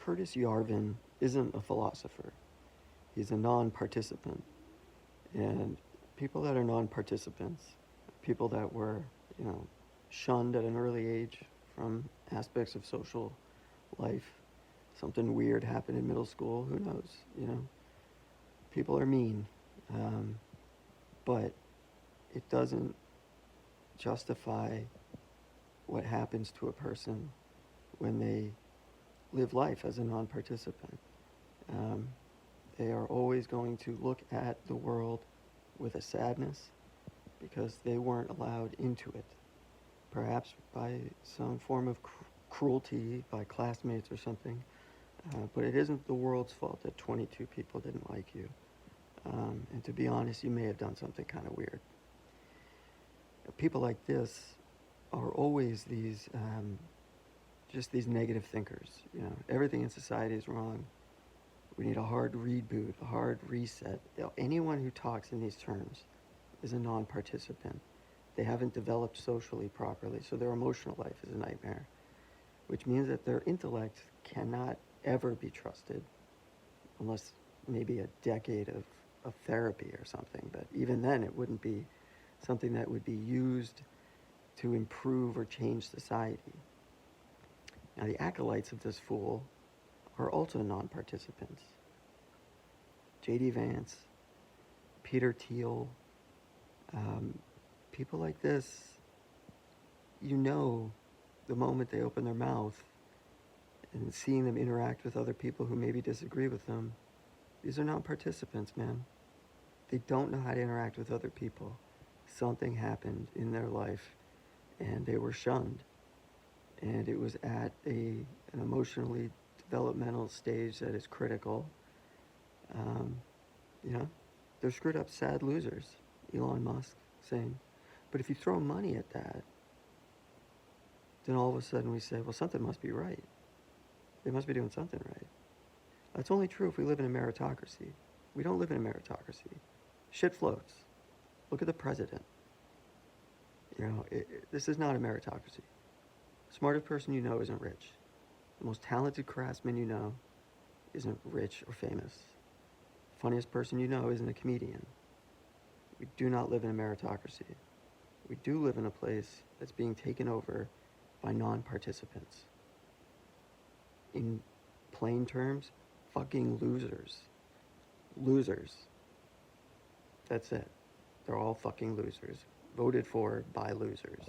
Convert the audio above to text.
Curtis Yarvin isn't a philosopher. He's a non-participant. And people that are non-participants, people that were, you know, shunned at an early age from aspects of social life, something weird happened in middle school, who knows, you know. People are mean, but it doesn't justify what happens to a person when they live life as a non-participant. Um, they are always going to look at the world with a sadness because they weren't allowed into it, perhaps by some form of cruelty by classmates or something. But it isn't the world's fault that 22 people didn't like you. And to be honest, you may have done something kind of weird. People like this are always these, just these negative thinkers. You know, everything in society is wrong. We need a hard reboot, a hard reset. Anyone who talks in these terms is a non-participant. They haven't developed socially properly, so their emotional life is a nightmare, which means that their intellect cannot ever be trusted unless maybe a decade of therapy or something. But even then, it wouldn't be something that would be used to improve or change society. Now, the acolytes of this fool are also non-participants. J.D. Vance, Peter Thiel, people like this, you know, the moment they open their mouth and seeing them interact with other people who maybe disagree with them, these are non-participants, man. They don't know how to interact with other people. Something happened in their life and they were shunned. And it was at an emotionally developmental stage that is critical. You know, they're screwed up, sad losers, Elon Musk saying. But if you throw money at that, then all of a sudden we say, well, something must be right. They must be doing something right. That's only true if we live in a meritocracy. We don't live in a meritocracy. Shit floats. Look at the president. You know, this is not a meritocracy. The smartest person you know isn't rich. The most talented craftsman you know isn't rich or famous. The funniest person you know isn't a comedian. We do not live in a meritocracy. We do live in a place that's being taken over by non-participants. In plain terms, fucking losers. Losers. That's it. They're all fucking losers. Voted for by losers.